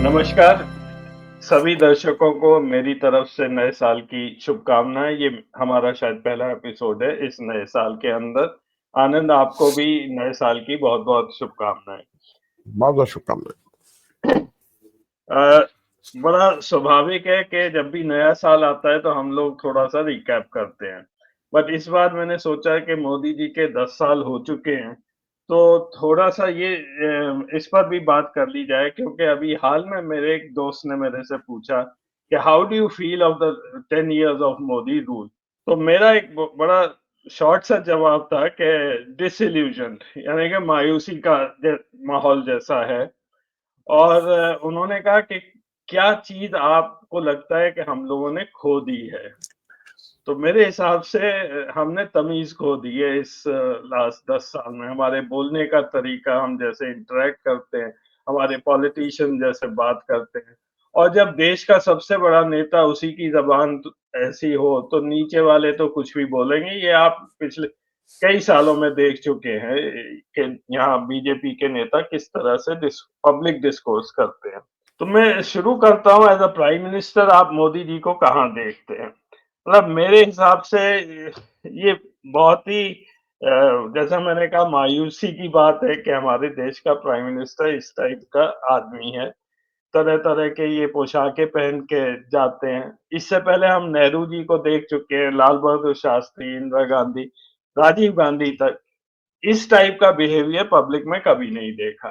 नमस्कार सभी दर्शकों को मेरी तरफ से नए साल की शुभकामनाएं। ये हमारा शायद पहला एपिसोड है इस नए साल के अंदर। आनंद, आपको भी नए साल की बहुत-बहुत शुभकामनाएं। बहुत बहुत शुभकामनाएं। अ, बड़ा स्वाभाविक है कि जब भी नया साल आता है तो हम लोग थोड़ा-सा रिकैप करते हैं। बट इस बार मैंने सोचा कि मोदी जी के 10 साल हो चुके हैं, तो थोड़ा-सा ये इस पर भी बात कर ली जाए, क्योंकि अभी हाल में मेरे एक दोस्त ने मेरे से पूछा कि how do you feel of the 10 years of Modi rule? तो मेरा एक ब बड़ा शॉर्ट सा जवाब था कि डिसइल्यूज़न्ड, यानी कि मायूसी का माहौल जैसा है। और उन्होंने कहा कि क्या चीज़ आपको लगता है कि हम लोगों ने खो दी है? तो मेरे हिसाब से हमने तमीज़ खो दी है इस लास्ट 10 साल में। हमारे बोलने का तरीका, हम जैसे इंटरैक्ट करते हैं, हमारे पॉलिटिशियन जैसे बात करते हैं, और जब देश का सबसे बड़ा नेता उसी की ज़बान ऐसी हो, तो नीचे वाले तो कुछ भी बोलेंगे। ये आप पिछले कई सालों में देख चुके हैं कि यहाँ बीजेपी के नेता किस तरह से पब्लिक डिस्कोर्स करते हैं। तो मैं शुरू करता हूँ, एज़ अ प्राइम मिनिस्टर आप मोदी जी को कहाँ देखते हैं? मतलब मेरे हिसाब से ये बहुत ही जैसा मैंने कहा, मायूसी की बात है कि हमारे देश का प्राइम मिनिस्टर इस टाइप का आदमी है। तरह-तरह के ये पोशाकें पहन के जाते हैं। इससे पहले हम नेहरू जी को देख चुके हैं, लाल बहादुर शास्त्री, इंदिरा गांधी, राजीव गांधी तक इस टाइप का बिहेवियर पब्लिक में कभी नहीं देखा।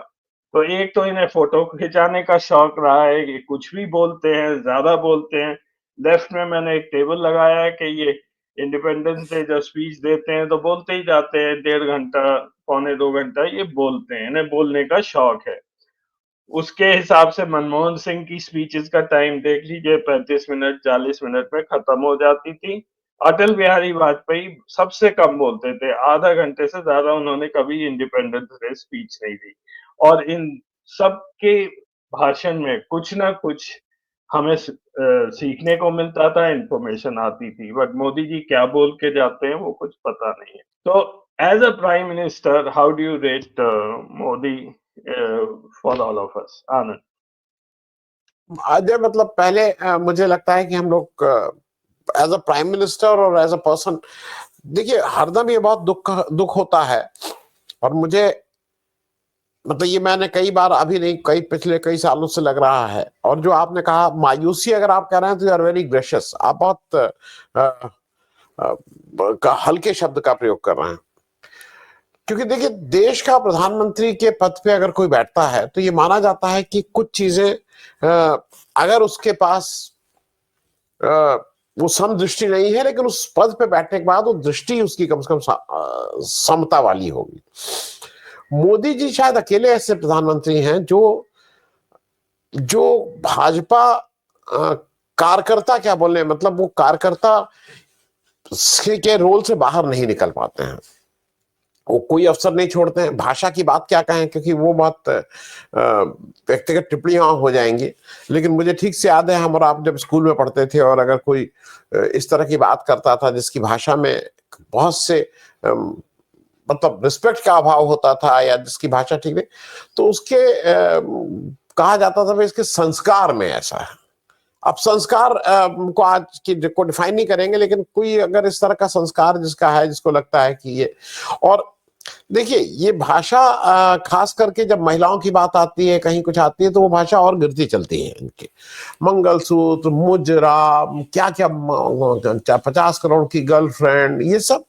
तो एक तो इन्हें फ़ोटो खिंचाने का शौक रहा है, ये कुछ भी बोलते हैं, ज़्यादा बोलते हैं। लेफ्ट में मैंने एक टेबल लगाया है कि ये इंडिपेंडेंस डे जब स्पीच देते हैं तो बोलते ही जाते हैं, डेढ़ घंटा, पौने 2 घंटा ये बोलते हैं, इन्हें बोलने का शौक है। उसके हिसाब से मनमोहन सिंह की स्पीचेस का टाइम देख लीजिए, 35 मिनट 40 मिनट में खत्म हो जाती थी। अटल बिहारी वाजपेयी सबसे कम बोलते थे, आधा घंटे से ज़्यादा उन्होंने कभी इंडिपेंडेंस डे स्पीच नहीं दी। और इन सबके भाषण में कुछ ना कुछ हमें सीखने को मिलता था, इन्फॉर्मेशन आती थी। बट मोदी जी क्या बोल के जाते हैं वो कुछ पता नहीं है। तो as a prime minister, how do you rate Modi for all of us? Anand. Ajay, मतलब पहले मुझे लगता है कि हम लोग एज अ प्राइम मिनिस्टर और एज अ पर्सन, देखिए हरदम ये बहुत दुख होता है। और मुझे मतलब ये मैंने कई बार, अभी नहीं, कई पिछले कई सालों से लग रहा है। और जो आपने कहा मायूसी, अगर आप कह रहे हैं तो यू आर वेरी ग्रेशियस। आप बहुत हल्के शब्द का प्रयोग कर रहे हैं। क्योंकि देखिए, देश का प्रधानमंत्री के पद पे अगर कोई बैठता है तो ये माना जाता है कि कुछ चीजें अगर उसके पास वो समदृष्टि नहीं है, लेकिन उस पद पे बैठने के बाद वो दृष्टि उसकी कम से कम समता वाली होगी। मोदी जी शायद अकेले ऐसे प्रधानमंत्री हैं जो जो भाजपा कार्यकर्ता, क्या बोले, मतलब वो कार्यकर्ता के रोल से बाहर नहीं निकल पाते हैं। वो कोई अवसर नहीं छोड़ते हैं। भाषा की बात क्या कहें, क्योंकि वो बात व्यक्तिगत टिप्पणियां हो जाएंगी। लेकिन मुझे ठीक से याद है, हम और आप जब स्कूल में पढ़ते थे और अगर कोई इस तरह की बात करता था जिसकी भाषा में बहुत से मतलब रिस्पेक्ट का अभाव होता था, या जिसकी भाषा ठीक नहीं, तो उसके कहा जाता था भाई इसके संस्कार में ऐसा है। अब संस्कार को आज की को डिफाइन नहीं करेंगे, लेकिन कोई अगर इस तरह का संस्कार जिसका है, जिसको लगता है कि ये, और देखिए ये भाषा खास करके जब महिलाओं की बात आती है, कहीं कुछ आती है, तो वो भाषा और गिरती चलती है इनकी। मंगलसूत्र, मुजरा, क्या क्या, 50 करोड़ की गर्लफ्रेंड, ये सब।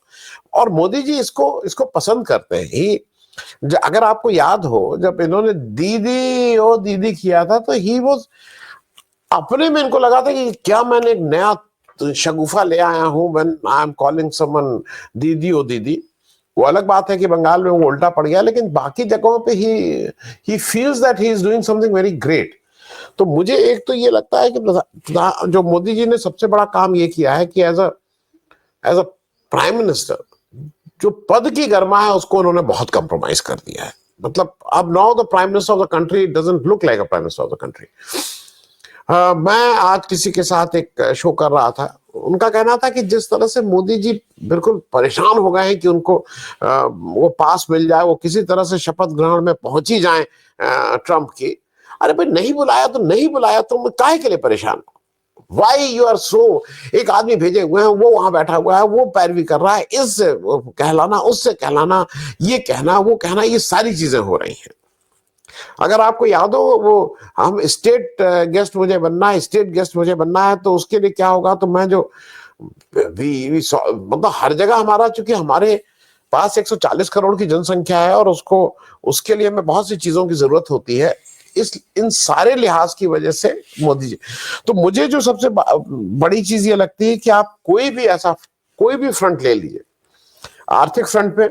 और मोदी जी इसको इसको पसंद करते हैं ही। अगर आपको याद हो, जब इन्होंने दीदी ओ दीदी किया था, तो ही वो अपने में इनको लगा था कि क्या मैंने एक नया शगुफा ले आया हूं, when I am calling someone दीदी ओ दीदी। वो अलग बात है कि बंगाल में वो उल्टा पड़ गया, लेकिन बाकी जगहों पे he feels that he is doing something very great. तो मुझे एक तो ये लगता है कि जो मोदी जी ने सबसे बड़ा काम ये किया है कि एज अ प्राइम मिनिस्टर, जो पद की गरिमा है उसको उन्होंने बहुत कंप्रोमाइज कर दिया है। मतलब अब now the prime minister of the country doesn't look like a prime minister of the country. मैं आज किसी के साथ एक शो कर रहा था, उनका कहना था कि जिस तरह से मोदी जी बिल्कुल परेशान हो गए हैं कि उनको वो पास मिल जाए, वो किसी तरह से शपथ ग्रहण में पहुंच ही जाए ट्रंप की। अरे भाई नहीं बुलाया तो नहीं बुलाया, तुम काहे के लिए परेशान हो? वाई यू आर सो, एक आदमी भेजे हुए हैं, वो वहां बैठा हुआ है, वो पैरवी कर रहा है, इससे कहलाना, उससे कहलाना, ये कहना, वो कहना, ये सारी चीजें हो रही हैं। अगर आपको याद हो, वो हम स्टेट गेस्ट मुझे बनना है, स्टेट गेस्ट मुझे बनना है, तो उसके लिए क्या होगा, तो मैं जो मतलब हर जगह हमारा, चूंकि हमारे पास 140 करोड़ की जनसंख्या है और उसके लिए हमें बहुत सी चीजों की जरूरत होती है, इन सारे लिहाज की वजह से मोदी जी। तो मुझे जो सबसे बड़ी चीज ये लगती है कि आप कोई भी फ्रंट ले लीजिए, आर्थिक फ्रंट पे,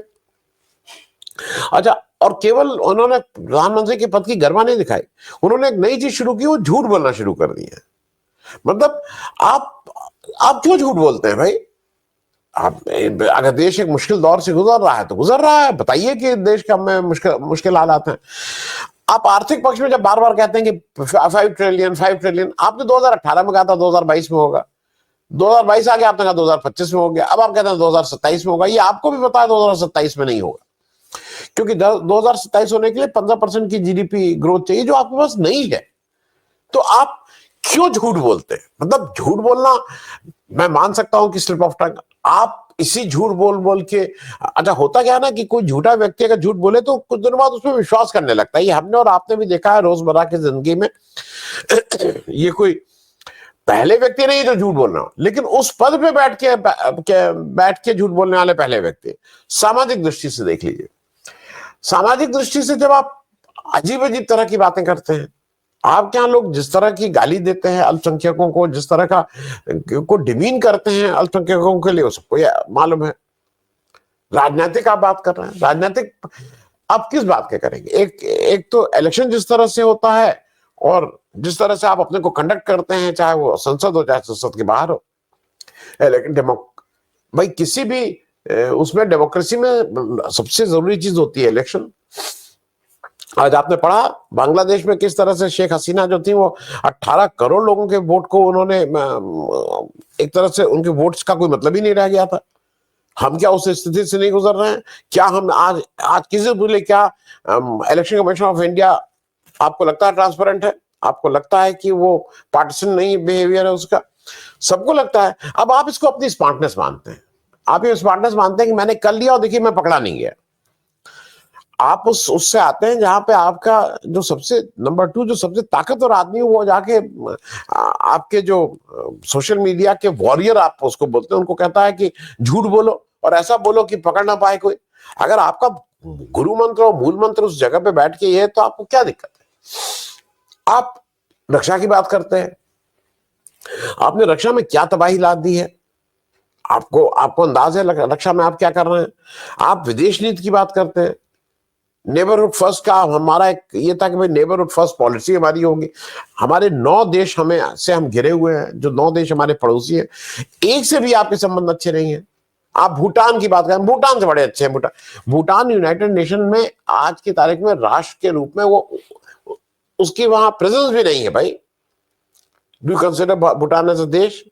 अच्छा, और केवल उन्होंने प्रधानमंत्री के पद की गर्मा नहीं दिखाई, उन्होंने एक नई चीज शुरू की, वो झूठ बोलना शुरू कर दी है। मतलब आप क्यों झूठ बोलते हैं भाई? आप, अगर देश एक मुश्किल दौर से गुजर रहा है तो गुजर रहा है, बताइए कि देश का में मुश्किल हालात हैं। आप आर्थिक पक्ष में जब बार बार कहते हैं कि 5 ट्रिलियन, आपने 2018 में कहा था 2022 में होगा, 2022 आ गया, आपने कहा 2025 में हो गया, अब आप कहते हैं 2027 में होगा। ये आपको भी पता है 2027 में नहीं होगा, क्योंकि 2027 होने के लिए 15% की जीडीपी ग्रोथ चाहिए, जो आपके पास नहीं है। तो आप क्यों झूठ बोलते हैं? मतलब झूठ बोलना मैं मान सकता हूं कि स्लिप ऑफ टंग, आप इसी झूठ बोल बोल के, अच्छा होता क्या है ना कि कोई झूठा व्यक्ति अगर झूठ बोले तो कुछ दिनों बाद उसमें विश्वास करने लगता है। ये हमने और आपने भी देखा है रोजमर्रा की जिंदगी में। ये कोई पहले व्यक्ति नहीं जो झूठ बोल रहा, लेकिन उस पद पे बैठ के झूठ बोलने वाले पहले व्यक्ति। सामाजिक दृष्टि से देख लीजिए, सामाजिक दृष्टि से जब आप अजीब अजीब तरह की बातें करते हैं, आपके यहाँ लोग जिस तरह की गाली देते हैं अल्पसंख्यकों को, जिस तरह को डिमीन करते हैं अल्पसंख्यकों के लिए, वो सबको मालूम है। राजनीतिक आप बात कर रहे हैं, राजनीतिक आप किस बात के करेंगे? एक तो इलेक्शन जिस तरह से होता है और जिस तरह से आप अपने को कंडक्ट करते हैं, चाहे वो संसद हो चाहे संसद के बाहर हो, लेकिन भाई किसी भी उसमें डेमोक्रेसी में सबसे जरूरी चीज होती है इलेक्शन। आज आपने पढ़ा बांग्लादेश में किस तरह से शेख हसीना जो थी, वो 18 करोड़ लोगों के वोट को उन्होंने, एक तरह से उनके वोट्स का कोई मतलब ही नहीं रह गया था। हम क्या उस स्थिति से नहीं गुजर रहे हैं? क्या हम आज किसी बोले क्या इलेक्शन कमीशन ऑफ इंडिया आपको लगता है ट्रांसपेरेंट है? आपको लगता है कि वो पार्टिसन नहीं बिहेवियर है उसका? सबको लगता है। अब आप इसको अपनी स्मार्टनेस मानते हैं, आप ये स्मार्टनेस मानते हैं कि मैंने कर लिया और देखिए मैं पकड़ा नहीं गया। आप उससे आते हैं जहां पे आपका जो सबसे नंबर 2 जो सबसे ताकतवर आदमी है, वो जाके आपके जो सोशल मीडिया के वॉरियर आप उसको बोलते हैं, उनको कहता है कि झूठ बोलो और ऐसा बोलो कि पकड़ ना पाए कोई। अगर आपका गुरु मंत्र और मूल मंत्र उस जगह पे बैठ के ये है, तो आपको क्या दिक्कत है? आप रक्षा की बात करते हैं, आपने रक्षा में क्या तबाही ला दी है? आपको अंदाज है रक्षा में आप क्या कर रहे हैं? आप विदेश नीति की बात करते हैं, नेबरहुड फर्स्ट का हमारा एक ये था कि भाई नेबरहुड फर्स्ट पॉलिसी हमारी होगी। हमारे 9 देश हम घिरे हुए हैं, जो 9 देश हमारे पड़ोसी हैं, एक से भी आपके संबंध अच्छे नहीं है। आप भूटान की बात करें, भूटान से बड़े अच्छे हैं। भूटान यूनाइटेड नेशन में आज की तारीख में राष्ट्र के रूप में वो उसकी वहां प्रेजेंस भी नहीं है भाई। Do you consider Bhutan as a देश?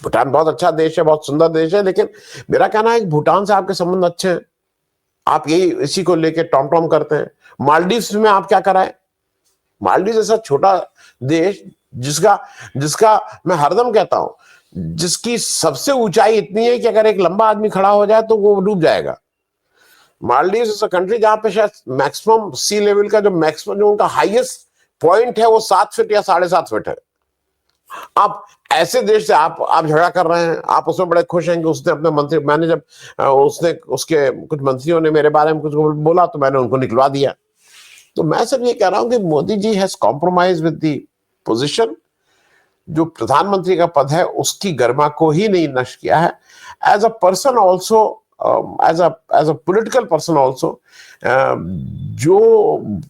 भूटान बहुत अच्छा देश है, बहुत सुंदर देश है, लेकिन मेरा कहना है कि भूटान से आपके संबंध अच्छे हैं, आप यही इसी को लेके टॉम टॉम करते हैं। मालदीव्स में आप क्या कराए? मालदीव ऐसा छोटा देश जिसका मैं हरदम कहता हूं, जिसकी सबसे ऊंचाई इतनी है कि अगर एक लंबा आदमी खड़ा हो जाए तो वो डूब जाएगा। मालदीव इज अ कंट्री जहां पे शायद मैक्सिमम सी लेवल का जो उनका हाईएस्ट पॉइंट है वो 7 फीट या 7.5 फीट है। आप ऐसे देश से आप झगड़ा कर रहे हैं, आप उसमें बड़े खुश हैं कि उसने अपने मंत्री, मैंने जब उसके कुछ मंत्रियों ने मेरे बारे में कुछ बोला तो मैंने उनको निकलवा दिया। तो मैं सिर्फ ये कह रहा हूं कि Modi ji has compromise with the position. जो प्रधानमंत्री का पद है उसकी गरिमा को ही नहीं नष्ट किया है। As a person also, as a political person also, जो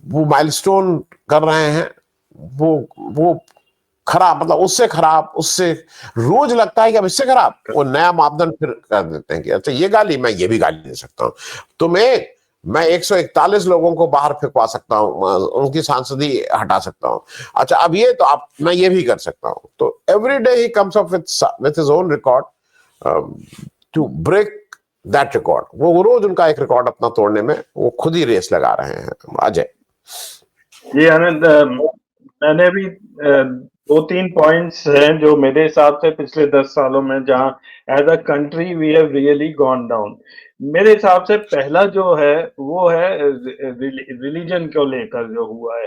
वो माइलस्टोन कर रहे हैं वो खराब, मतलब उससे रोज लगता है कि अब इससे खराब वो नया मापदंड फिर कर देते हैं कि अच्छा ये गाली, मैं ये भी गाली दे सकता हूं, तो मैं 141 लोगों को बाहर फेंकवा सकता हूं, उनकी सांसदी हटा सकता हूं। अच्छा अब ये तो मैं ये भी कर सकता हूं। तो every day he comes up with his own record to break that record. वो रोज उनका एक रिकॉर्ड अपना तोड़ने में वो खुद ही रेस लगा रहे हैं। अजय। जी आनंद, मैंने भी 2-3 पॉइंट्स हैं जो मेरे हिसाब से पिछले 10 सालों में जहाँ as a country we have really gone down. मेरे हिसाब से पहला जो है वो है रिलीजन को लेकर जो हुआ है,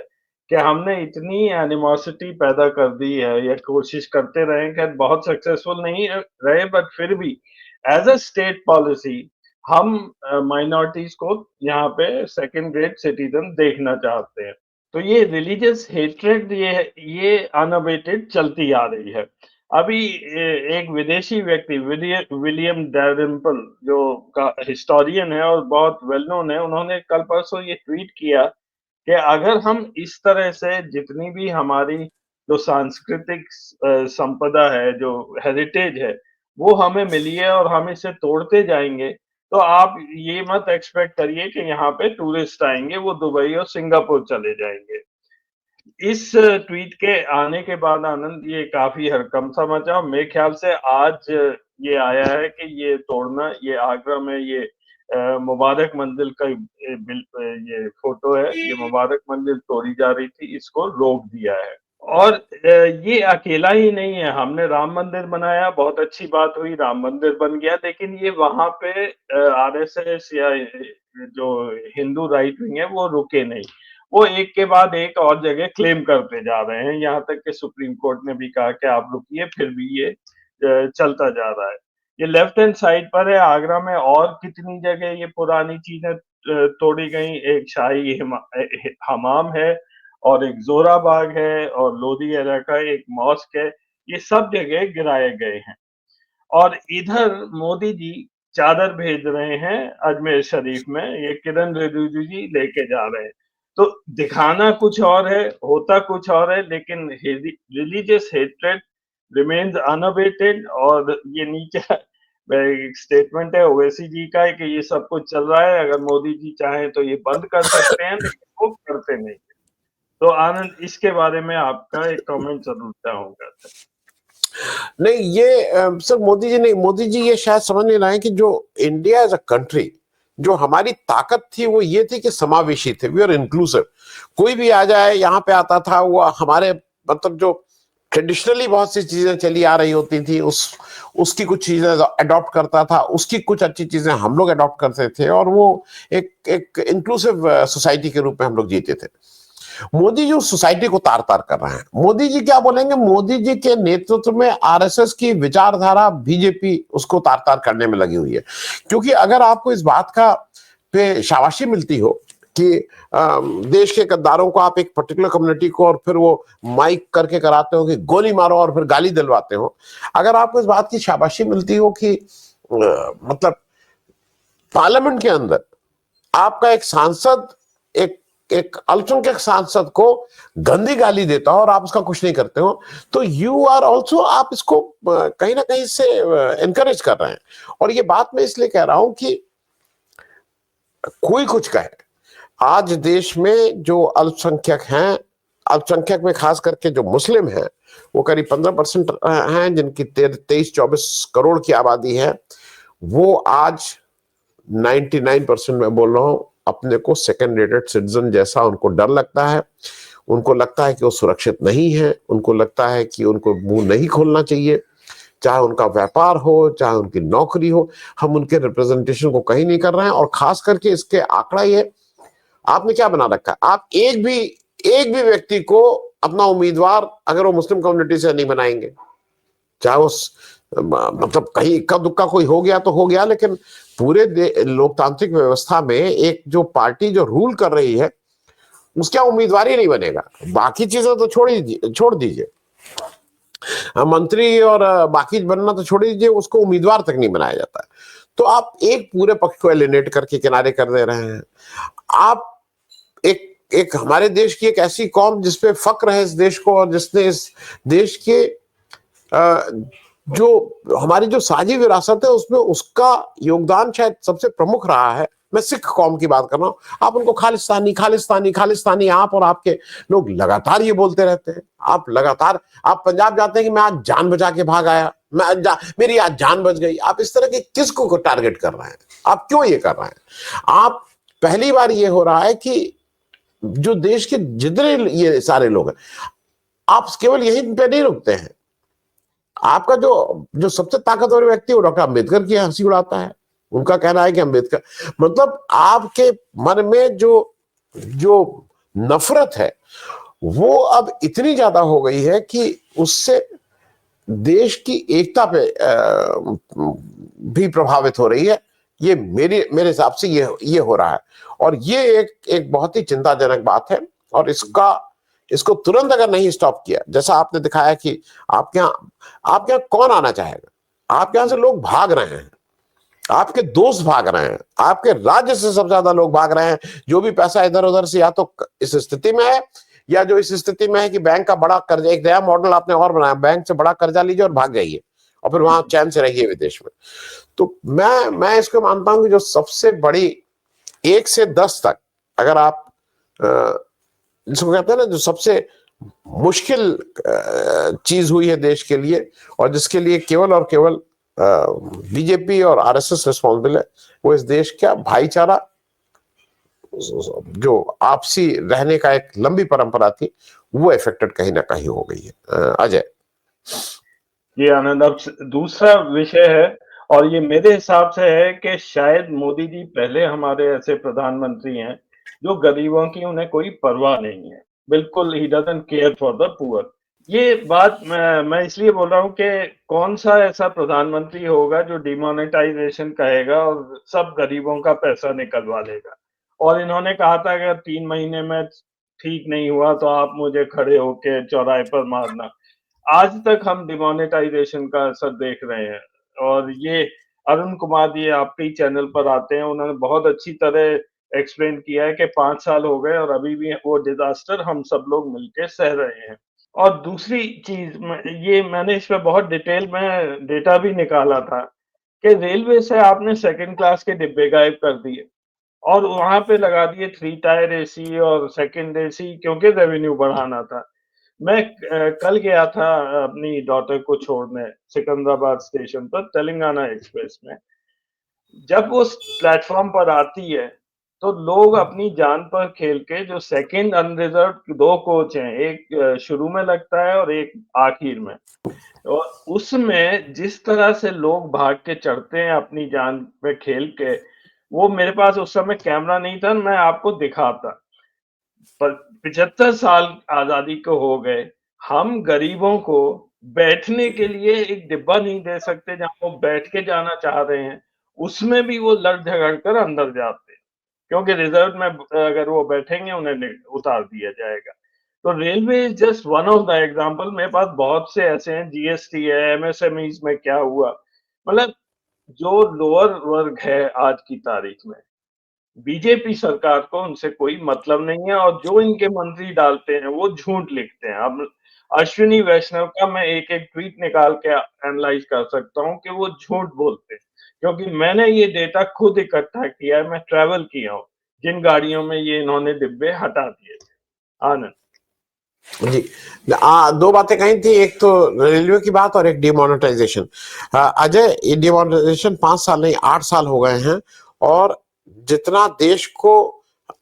कि हमने इतनी एनिमोसिटी पैदा कर दी है या कोशिश करते रहे हैं, खैर बहुत सक्सेसफुल नहीं रहे, बट फिर भी एज़ अ स्टेट पॉलिसी हम माइनॉरिटीज़ को यहाँ पे सेकंड ग्रेड सिटीज़न देखना चाहते हैं। तो ये रिलीजियस हेट्रेड ये अनअबेटेड चलती आ रही है। अभी एक विदेशी व्यक्ति विलियम डैलिम्पल जो का हिस्टोरियन है और बहुत वेल नोन है, उन्होंने कल परसों ये ट्वीट किया कि अगर हम इस तरह से जितनी भी हमारी जो सांस्कृतिक संपदा है, जो हेरिटेज है, वो हमें मिली है और हम इसे तोड़ते जाएँगे, तो आप ये मत एक्सपेक्ट करिए कि यहाँ पे टूरिस्ट आएँगे, वो दुबई और सिंगापुर चले जाएँगे। इस ट्वीट के आने के बाद आनंद ये काफ़ी हड़कंप-सा मचा। मेरे ख़्याल से आज ये आया है कि ये तोड़ना, ये आगरा में ये मुबारक मंदिर का ये फ़ोटो है, ये मुबारक मंदिर तोड़ी जा रही थी, इसको रोक दिया है। और ये अकेला ही नहीं है, हमने राम मंदिर बनाया, बहुत अच्छी बात हुई, राम मंदिर बन गया, लेकिन ये वहाँ पे आरएसएस या जो हिंदू राइट विंग है, वो रुके नहीं। वो एक के बाद एक और जगह क्लेम करते जा रहे हैं, यहाँ तक कि सुप्रीम कोर्ट ने भी कहा कि आप रुकिए, फिर भी ये चलता जा रहा है। ये लेफ्ट हैंड साइड पर है, आगरा में और कितनी जगह ये पुरानी चीज़ें तोड़ी गई, एक शाही हमाम है और एक ज़ोरा बाग है और लोधी इलाका एक मॉस्क है, ये सब जगह गिराए गए हैं। और इधर मोदी जी चादर भेज रहे हैं अजमेर शरीफ में, ये किरण रिजिजू जी लेके जा रहे हैं। तो दिखाना कुछ और है, होता कुछ और है, लेकिन रिलीजियस हेट्रेड रिमेन्स अनअबेटेड। और ये नीचे एक स्टेटमेंट है ओवैसी जी का है कि ये सब कुछ चल रहा है, अगर मोदी जी चाहें तो ये बंद कर सकते हैं, लेकिन वो करते नहीं। तो आनंद, इसके बारे में आपका एक कमेंट ज़रूर चाहूँगा। नहीं, ये सिर्फ मोदी जी नहीं, मोदी जी ये शायद समझ नहीं रहे हैं कि जो इंडिया एज अ कंट्री, जो हमारी ताकत थी वो ये थी कि समावेशी थे, वी आर इंक्लूसिव। कोई भी आ जाए यहाँ पे आता था, वो हमारे मतलब जो ट्रेडिशनली बहुत सी चीजें चली आ रही होती थी, उसकी कुछ चीजें अडॉप्ट करता था, उसकी कुछ अच्छी चीजें हम लोग अडॉप्ट करते थे, और वो एक एक इंक्लूसिव सोसाइटी के रूप में हम लोग जीते थे। मोदी जी उस सोसाइटी को तार तार कर रहे हैं। मोदी जी क्या बोलेंगे? मोदी जी के नेतृत्व में आरएसएस की विचारधारा, बीजेपी उसको तार तार करने में लगी हुई है। क्योंकि अगर आपको इस बात का पे शाबाशी मिलती हो कि देश के गद्दारों को आप एक पर्टिकुलर कम्युनिटी को और फिर वो माइक करके कराते हो कि गोली मारो और फिर गाली दिलवाते हो, अगर आपको इस बात की शाबाशी मिलती हो कि मतलब पार्लियामेंट के अंदर आपका एक सांसद एक एक अल्पसंख्यक सांसद को गंदी गाली देता हो और आप उसका कुछ नहीं करते हो, तो यू आर ऑल्सो, आप इसको कहीं ना कहीं से एनकरेज कर रहे हैं। और ये बात मैं इसलिए कह रहा हूं कि कोई कुछ कहे, आज देश में जो अल्पसंख्यक हैं, अल्पसंख्यक में खास करके जो मुस्लिम हैं, वो करीब 15% हैं, जिनकी 23-24 करोड़ की आबादी है। वो आज 99% मैं बोल रहा हूं, अपने को सेकेंड रेटेड सिटीजन जैसा उनको डर लगता है। उनको लगता है कि वो सुरक्षित नहीं है, उनको लगता है कि उनको मुंह नहीं खोलना चाहिए, चाहे उनका व्यापार हो, चाहे उनकी नौकरी हो। हम उनके रिप्रेजेंटेशन को कहीं नहीं कर रहे हैं। और खास करके इसके आंकड़ा ये, आपने क्या बना रखा है? आप एक भी व्यक्ति को अपना उम्मीदवार अगर वो मुस्लिम कम्युनिटी से नहीं बनाएंगे, चाहे उस मतलब कहीं इक्का दुक्का कोई हो गया तो हो गया, लेकिन पूरे लोकतांत्रिक व्यवस्था में एक जो पार्टी जो रूल कर रही है, उसका उम्मीदवार ही नहीं बनेगा। बाकी चीजें तो छोड़ दीजिए, मंत्री और बाकी बनना तो छोड़ दीजिए, उसको उम्मीदवार तक नहीं बनाया जाता है। तो आप एक पूरे पक्ष को एलिनेट करके किनारे कर दे रहे हैं। आप एक एक हमारे देश की एक ऐसी कौम जिसपे फक्र है इस देश को, और जिसने इस देश के जो हमारी जो साझी विरासत है उसमें उसका योगदान शायद सबसे प्रमुख रहा है। मैं सिख कौम की बात कर रहा हूं। आप उनको खालिस्तानी खालिस्तानी खालिस्तानी, आप और आपके लोग लगातार ये बोलते रहते हैं। आप लगातार, आप पंजाब जाते हैं कि मैं आज जान बचा के भाग आया, मेरी आज जान बच गई। आप इस तरह के किसको टारगेट कर रहे हैं? आप क्यों ये कर रहे हैं? आप पहली बार ये हो रहा है कि जो देश के जितने ये सारे लोग हैं, आप केवल यही पे नहीं रुकते हैं। आपका जो जो सबसे ताकतवर व्यक्ति है वो डॉक्टर अंबेडकर की हंसी उड़ाता है। उनका कहना है कि अंबेडकर, मतलब आपके मन में जो जो नफरत है वो अब इतनी ज्यादा हो गई है कि उससे देश की एकता पे भी प्रभावित हो रही है। ये मेरे हिसाब से ये हो रहा है, और ये एक बहुत ही चिंताजनक बात है। और इसको तुरंत अगर नहीं स्टॉप किया, जैसा आपने दिखाया कि आपके यहाँ कौन आना चाहेगा, आपके यहाँ से लोग भाग रहे हैं, आपके दोस्त भाग रहे हैं, आपके राज्य से सबसे ज्यादा लोग भाग रहे हैं। जो भी पैसा इधर उधर से या तो इस स्थिति में है, या जो इस स्थिति में है कि बैंक का बड़ा कर्जा, एक नया मॉडल आपने और बनाया, बैंक से बड़ा कर्जा लीजिए और भाग जाइए और फिर वहां चैन से रहिए विदेश में। तो मैं इसको मानता हूं कि जो सबसे बड़ी 1 से 10 तक, अगर आप जिसको कहते हैं ना, जो सबसे मुश्किल चीज हुई है देश के लिए, और जिसके लिए केवल और केवल बीजेपी और आरएसएस रिस्पॉन्सिबल है, वो इस देश का भाईचारा, जो आपसी रहने का एक लंबी परंपरा थी, वो इफेक्टेड कहीं ना कहीं हो गई है। अजय जी आनंद, अब दूसरा विषय है, और ये मेरे हिसाब से है कि शायद मोदी जी पहले हमारे ऐसे प्रधानमंत्री हैं जो गरीबों की उन्हें कोई परवाह नहीं है, बिल्कुल he doesn't care for the poor. ये बात मैं इसलिए बोल रहा हूँ कि कौन सा ऐसा प्रधानमंत्री होगा जो डिमोनेटाइजेशन कहेगा और सब गरीबों का पैसा निकलवा लेगा। और इन्होंने कहा था कि अगर 3 महीने में ठीक नहीं हुआ तो आप मुझे खड़े होके चौराहे पर मारना। आज तक हम डिमोनेटाइजेशन का असर देख रहे हैं, और ये अरुण कुमार जी आपके ही चैनल पर आते हैं, उन्होंने बहुत अच्छी तरह एक्सप्लेन किया है कि 5 साल हो गए और अभी भी वो डिजास्टर हम सब लोग मिलके सह रहे हैं। और दूसरी चीज, ये मैंने इस पे बहुत डिटेल में डेटा भी निकाला था कि रेलवे से आपने सेकंड क्लास के डिब्बे गायब कर दिए और वहां पे लगा दिए 3 टायर एसी और सेकंड एसी, क्योंकि रेवेन्यू बढ़ाना था। मैं कल गया था अपनी डॉटर को छोड़ने सिकंदराबाद स्टेशन पर तेलंगाना एक्सप्रेस में। जब वो प्लेटफॉर्म पर आती है तो लोग अपनी जान पर खेल के, जो सेकंड अनरिजर्व 2 कोच हैं, एक शुरू में लगता है और एक आखिर में, और उसमें जिस तरह से लोग भाग के चढ़ते हैं अपनी जान पे खेल के, वो मेरे पास उस समय कैमरा नहीं था, मैं आपको दिखाता। पर 75 साल आजादी को हो गए, हम गरीबों को बैठने के लिए एक डिब्बा नहीं दे सकते जहाँ वो बैठ के जाना चाह रहे हैं, उसमें भी वो लड़ झगड़ कर अंदर जाते हैं, क्योंकि रिजर्व में अगर वो बैठेंगे उन्हें उतार दिया जाएगा। तो railway is just one of the example, मेरे पास बहुत से ऐसे हैं, जीएसटी है, एमएसएमईज में क्या हुआ, मतलब जो लोअर वर्ग है आज की तारीख में, बीजेपी सरकार को उनसे कोई मतलब नहीं है, और जो इनके मंत्री डालते हैं वो झूठ लिखते हैं। अब अश्विनी वैष्णव का मैं एक-एक ट्वीट निकाल के एनालाइज कर सकता हूँ कि वो झूठ बोलते हैं, क्योंकि मैंने ये डेटा खुद इकट्ठा किया है, मैं ट्रैवल किया हूँ, जिन गाड़ियों में ये इन्होंने डिब्बे हटा दिए थे। आनंद। जी, दो बातें कही थी, एक तो रेलवे की बात और एक डिमोनेटाइजेशन। अजय, ये डिमोनेटाइजेशन 5 साल नहीं 8 साल हो गए हैं, और जितना देश को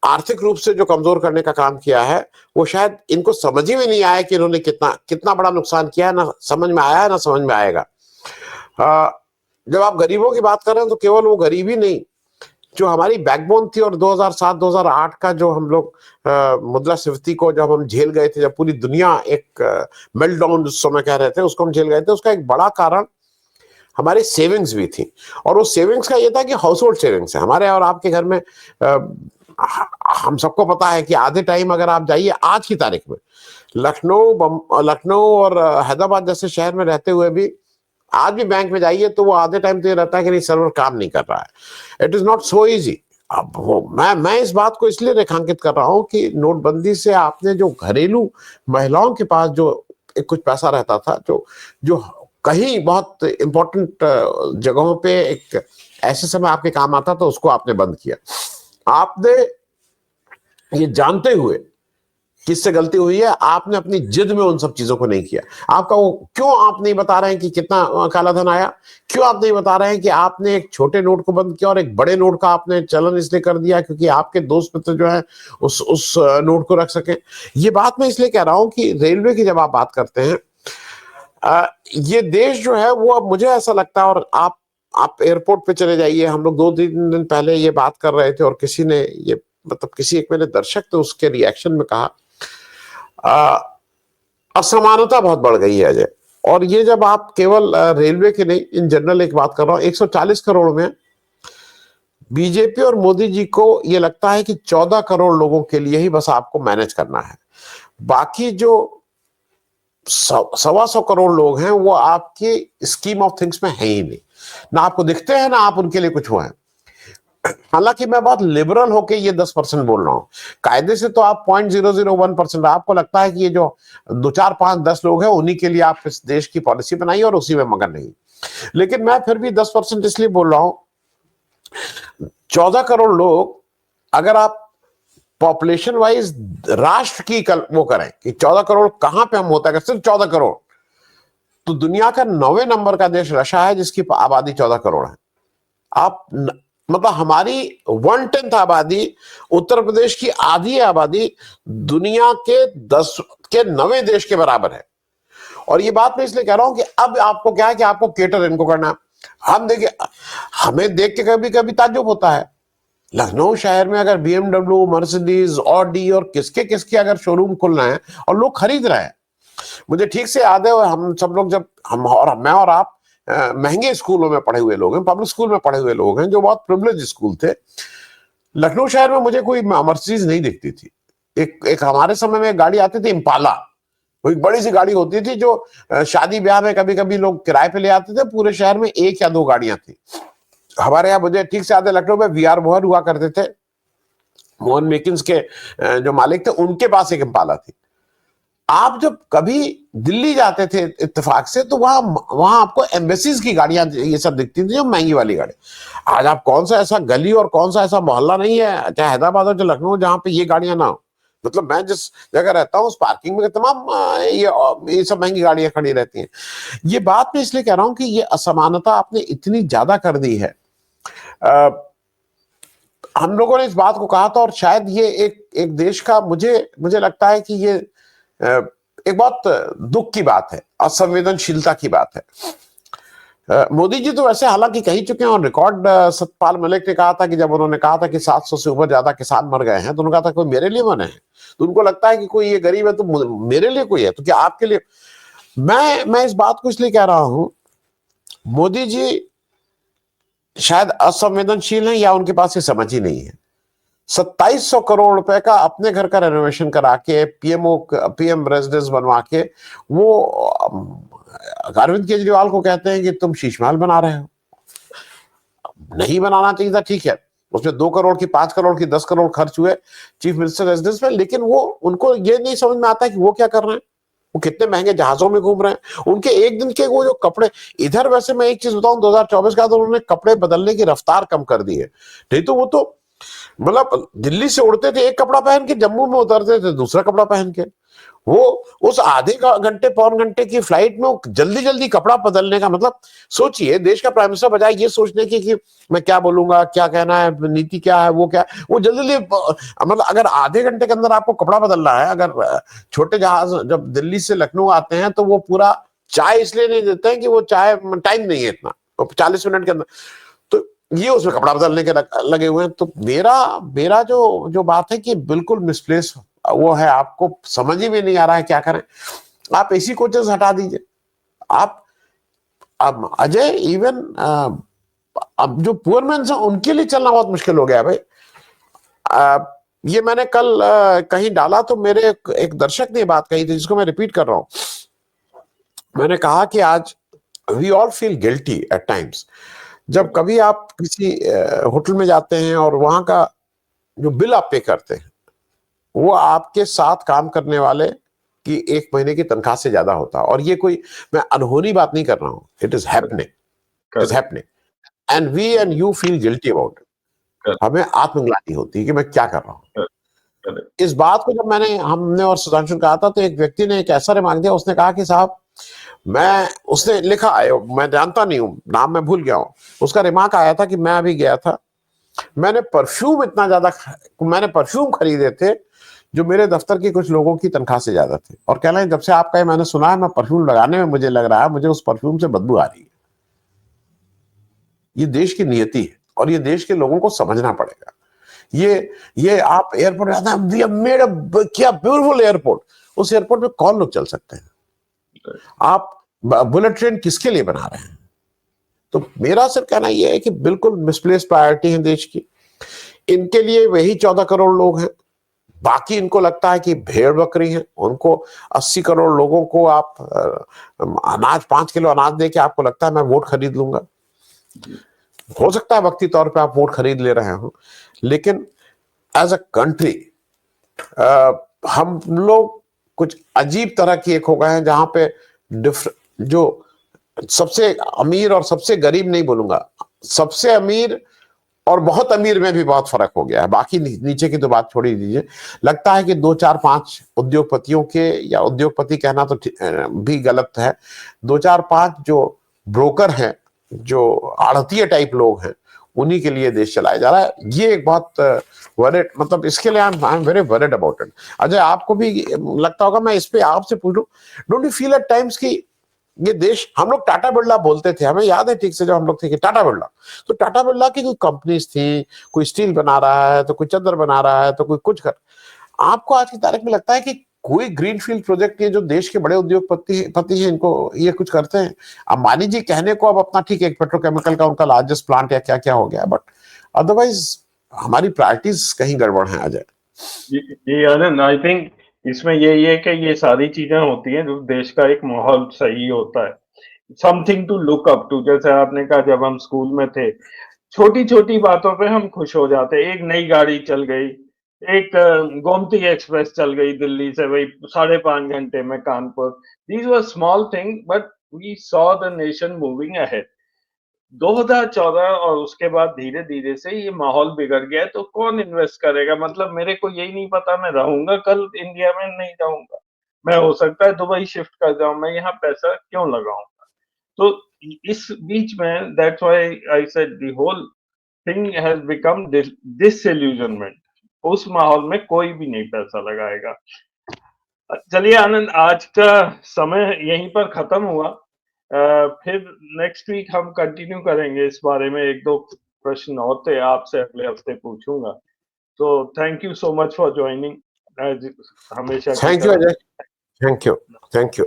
आर्थिक रूप से जो कमजोर करने का काम किया है, वो शायद इनको समझ ही में नहीं आया कि इन्होंने कितना कितना बड़ा नुकसान किया है। ना समझ में आया है, ना समझ में आएगा। जब आप गरीबों की बात कर रहे हैं तो केवल वो गरीबी नहीं, जो हमारी बैकबोन थी, और 2007-2008 का जो हम लोग मुद्रास्फीति को जब हम झेल गए थे, जब पूरी दुनिया एक मेल्टडाउन उस समय कह रहे थे, उसको हम झेल गए थे, उसका एक बड़ा कारण हमारी सेविंग्स भी थी। और वो सेविंग्स का ये था कि हाउस होल्ड सेविंग्स है हमारे और आपके घर में। हम सबको पता है कि आधे टाइम अगर आप जाइए आज की तारीख में, लखनऊ और हैदराबाद जैसे शहर में रहते हुए भी आज भी बैंक में जाइए तो वो आधे टाइम तो ये रहता है कि नहीं, सर्वर काम नहीं कर रहा है। It is not so easy. अब वो मैं इस बात को इसलिए रेखांकित कर रहा हूं कि नोटबंदी से आपने जो घरेलू महिलाओं के पास जो कुछ पैसा रहता था, जो जो कहीं बहुत इंपॉर्टेंट जगहों पे एक ऐसे समय आपके काम आता था, उसको आपने बंद किया। आपने ये जानते हुए किससे गलती हुई है? आपने अपनी जिद में उन सब चीजों को नहीं किया। आपका वो क्यों आप नहीं बता रहे हैं कि कितना काला धन आया? क्यों आप नहीं बता रहे हैं कि आपने एक छोटे नोट को बंद किया और एक बड़े नोट का आपने चलन इसलिए कर दिया क्योंकि आपके दोस्त मित्र जो है उस नोट को रख सके? ये बात मैं इसलिए कह रहा हूं कि रेलवे की जब आप बात करते हैं, ये देश जो है वो, अब मुझे ऐसा लगता है, और आप एयरपोर्ट पे चले जाइए, हम लोग 2-3 दिन पहले ये बात कर रहे थे और किसी ने ये, मतलब किसी एक मेरे दर्शक थे, उसके रिएक्शन में कहा असमानता बहुत बढ़ गई है अजय। और ये जब आप केवल रेलवे के नहीं, इन जनरल एक बात कर रहा हूं, 140 करोड़ में बीजेपी और मोदी जी को ये लगता है कि 14 करोड़ लोगों के लिए ही बस आपको मैनेज करना है। बाकी जो 125 करोड़ लोग हैं वो आपकी स्कीम ऑफ थिंग्स में है ही नहीं, ना आपको दिखते हैं, ना आप उनके लिए कुछ हुए हैं। हालांकि मैं बहुत लिबरल होके ये 10% बोल रहा हूं, कायदे से तो आप 0.001%, आपको लगता है कि ये जो 2, 4, 5, 10 लोग हैं उन्हीं के लिए आप इस देश की पॉलिसी बनाई और उसी में मगन नहीं। लेकिन मैं फिर भी 10% इसलिए बोल रहा हूं, 14 करोड़ लोग, अगर आप पॉपुलेशन वाइज राष्ट्र की वो करें कि 14 करोड़ कहां पे हम होता है, सिर्फ 14 करोड़, तो दुनिया का 9वें नंबर का देश रशिया है जिसकी आबादी 14 करोड़ है। आप मतलब हमारी 1/10 आबादी, उत्तर प्रदेश की आधी आबादी दुनिया के 9वें देश के बराबर है। और ये बात मैं इसलिए कह रहा हूं कि अब आपको क्या है कि आपको केटर इनको करना। हम देखिए, हमें देख के कभी कभी ताज्जुब होता है, लखनऊ शहर में अगर BMW, मर्सिडीज, ऑडी और किसके किसके अगर शोरूम खुल रहे हैं और लोग खरीद रहे हैं। मुझे ठीक से याद है, हम सब लोग जब मैं और आप महंगे स्कूलों में पढ़े हुए लोग हैं, पब्लिक स्कूल में पढ़े हुए लोग हैं, जो बहुत प्रिविलेज स्कूल थे। लखनऊ शहर में मुझे कोई मर्सिडीज नहीं दिखती थी। एक हमारे समय में गाड़ी आती थी इम्पाला, वो एक बड़ी सी गाड़ी होती थी जो शादी ब्याह में कभी कभी लोग किराए पे ले आते थे। पूरे शहर में 1 या 2 गाड़ियां थी। हमारे यहाँ, मुझे ठीक से याद है, लखनऊ में VR मोहन हुआ करते थे, मोहन मेकिन्स के जो मालिक थे उनके पास एक इम्पाला थी। आप जब कभी दिल्ली जाते थे इत्तेफाक से, तो वहां आपको एम्बेसीज की गाड़ियां ये सब दिखती थी, जो महंगी वाली गाड़ी। आज आप कौन सा ऐसा गली और कौन सा ऐसा मोहल्ला नहीं है, चाहे हैदराबाद हो चाहे लखनऊ, जहां पे ये गाड़ियां ना हो। मतलब मैं जिस जगह रहता हूँ उस पार्किंग में तमाम ये सब महंगी गाड़ियां खड़ी रहती हैं। ये बात मैं इसलिए कह रहा हूं कि ये असमानता आपने इतनी ज्यादा कर दी है। हम लोगों ने इस बात को कहा था, और शायद ये एक देश का, मुझे लगता है कि ये एक बहुत दुख की बात है, असंवेदनशीलता की बात है। मोदी जी तो वैसे हालांकि कह ही चुके हैं, और रिकॉर्ड सतपाल मलिक ने कहा था कि जब उन्होंने कहा था कि 700 से ऊपर ज्यादा किसान मर गए हैं, तो उन्होंने कहा था कोई मेरे लिए मरे हैं? तो उनको लगता है कि कोई ये गरीब है तो मेरे लिए कोई है, तो क्या आपके लिए? मैं इस बात को इसलिए कह रहा हूं, मोदी जी शायद असंवेदनशील हैं या उनके पास ये समझ ही नहीं है। 2700 करोड़ रुपए का अपने घर का रेनोवेशन करा के, PM रेजिडेंस बनवा के, वो अरविंद केजरीवाल को कहते हैं कि तुम शीश महल बना रहे हो। नहीं बनाना चाहिए था, ठीक है, उसमें 2 करोड़ की, 5 करोड़ की, 10 करोड़ खर्च हुए चीफ मिनिस्टर रेजिडेंस में, लेकिन वो, उनको ये नहीं समझ में आता कि वो क्या कर रहे हैं। वो कितने महंगे जहाजों में घूम रहे हैं, उनके एक दिन के वो जो कपड़े इधर। वैसे मैं एक चीज बताऊं, 2024 का तो उन्होंने कपड़े बदलने की रफ्तार कम कर दी है। नहीं तो वो तो मतलब दिल्ली से उड़ते थे एक कपड़ा पहन के, जम्मू में उतरते थे दूसरा कपड़ा पहन के। वो उस आधे घंटे, पौन घंटे की फ्लाइट में जल्दी जल्दी कपड़ा बदलने का मतलब, सोचिए, देश का प्राइम मिनिस्टर बजाय ये सोचने की कि मैं क्या बोलूंगा, क्या कहना है, नीति क्या है, वो क्या है, वो जल्दी जल्दी, मतलब अगर आधे घंटे के अंदर आपको कपड़ा बदलना है, अगर छोटे जहाज जब दिल्ली से लखनऊ आते हैं तो वो पूरा चाय इसलिए नहीं देते हैं कि वो चाय टाइम नहीं है इतना, 40 मिनट के अंदर, तो ये उसमें कपड़ा बदलने के लगे हुए हैं। तो मेरा जो बात है कि बिल्कुल मिसप्लेस वो है, आपको समझ ही में नहीं आ रहा है क्या करें। आप एसी कोचेस हटा दीजिए। आप अब अजय, इवन अब जो पुअर मैन हैं उनके लिए चलना बहुत मुश्किल हो गया भाई। ये मैंने कल कहीं डाला, तो मेरे एक दर्शक ने बात कही थी जिसको मैं रिपीट कर रहा हूं। मैंने कहा कि आज we all feel guilty at times, जब कभी आप किसी होटल में जाते हैं और वहां का जो बिल आप पे करते हैं वो आपके साथ काम करने वाले की 1 महीने की तनख्वाह से ज्यादा होता है। और ये कोई, मैं अनहोनी बात नहीं कर रहा हूं, it is happening and we and you feel guilty about it. हमें आत्मग्लानि होती है कि मैं क्या कर रहा हूं। इस बात को जब हमने और सुधांशु कहा था, तो एक व्यक्ति ने एक ऐसा रिमार्क दिया, उसने कहा कि साहब उसने लिखा है, मैं जानता नहीं हूं, नाम मैं भूल गया हूं, उसका रिमार्क आया था कि मैं अभी गया था, मैंने परफ्यूम खरीदे थे जो मेरे दफ्तर के कुछ लोगों की तनख्वाह से ज्यादा थे, और कहना है जब से आपका मैंने सुना है, मैं परफ्यूम लगाने में मुझे लग रहा है मुझे उस परफ्यूम से बदबू आ रही है। ये देश की नियति है और ये देश के लोगों को समझना पड़ेगा। ये आप एयरपोर्ट जाते हैं, वी हैव मेड क्या ब्यूटीफुल एयरपोर्ट, उस एयरपोर्ट पे कौन लोग चल सकते हैं? आप बुलेट ट्रेन किसके लिए बना रहे हैं? तो मेरा सिर्फ कहना यह है कि बिल्कुल मिसप्लेस प्रायोरिटी है देश की। इनके लिए वही 14 करोड़ लोग हैं, बाकी इनको लगता है कि भेड़ बकरी है। उनको 80 करोड़ लोगों को आप अनाज 5 किलो अनाज दे के आपको लगता है मैं वोट खरीद लूंगा। हो सकता है वक्ती तौर पे आप वोट खरीद ले रहे हो, लेकिन एज अ कंट्री हम लोग कुछ अजीब तरह की एक हो गए हैं, जहां पे जो सबसे अमीर और सबसे गरीब नहीं बोलूंगा, सबसे अमीर और बहुत अमीर में भी बहुत फर्क हो गया है। बाकी नीचे की तो बात छोड़ ही दीजिए। लगता है कि 2-4-5 उद्योगपतियों के, या उद्योगपति कहना तो भी गलत है, 2-4-5 जो ब्रोकर हैं, जो आड़तीय टाइप लोग हैं, उन्हीं के लिए देश चलाया जा रहा है। ये एक बहुत वरिड, मतलब इसके लिए I am very worried about it. Ajay, आपको भी लगता होगा, मैं इस पे आपसे पूछ लूं, don't you feel at times कि ये देश, हम लोग टाटा बिरला बोलते थे, हमें याद है ठीक से, जब हम लोग थे कि टाटा बिरला, तो टाटा बिरला की कोई कंपनीज थी, कोई स्टील बना रहा है तो कोई चद्दर बना रहा है तो कोई कुछ कर, आपको आज की तारीख में लगता है कि कोई ग्रीनफील्ड प्रोजेक्ट, ये जो देश के बड़े उद्योगपति हैं, इनको ये कुछ करते हैं? अंबानी जी कहने को अब अपना ठीक है, पेट्रोकेमिकल का उनका लार्जेस्ट प्लांट या क्या क्या हो गया, बट अदरवाइज हमारी प्रायोरिटीज कहीं गड़बड़ है अजय। जी आनंद, आई थिंक इसमें यही है कि ये सारी चीजें होती हैं जो देश का एक माहौल सही होता है, something to look up to. जैसे आपने कहा, जब हम स्कूल में थे, छोटी-छोटी बातों पे हम खुश हो जाते। एक नई गाड़ी चल गई, एक गोमती एक्सप्रेस चल गई दिल्ली से वही 5.5 घंटे में Kanpur. These were small thing but we saw the nation moving ahead. 2014 और उसके बाद धीरे-धीरे से ये माहौल बिगड़ गया है, तो कौन इन्वेस्ट करेगा? मतलब मेरे को यही नहीं पता मैं रहूँगा कल इंडिया में, नहीं रहूँगा। मैं हो सकता है दुबई शिफ्ट कर जाऊँ, मैं यहाँ पैसा क्यों लगाऊँगा? तो इस बीच में that's why I said the whole thing has become disillusionment. उस माहौल में कोई भी नहीं पैसा लगाएगा। चलिए आनंद, आज का समय यहीं पर खत्म हुआ। फिर नेक्स्ट वीक हम कंटिन्यू करेंगे इस बारे में। 1-2 प्रश्न और थे, आपसे अगले हफ्ते पूछूंगा। तो thank you so much for joining, हमेशा की थैंक यू तरह। Ajay, thank you, thank you.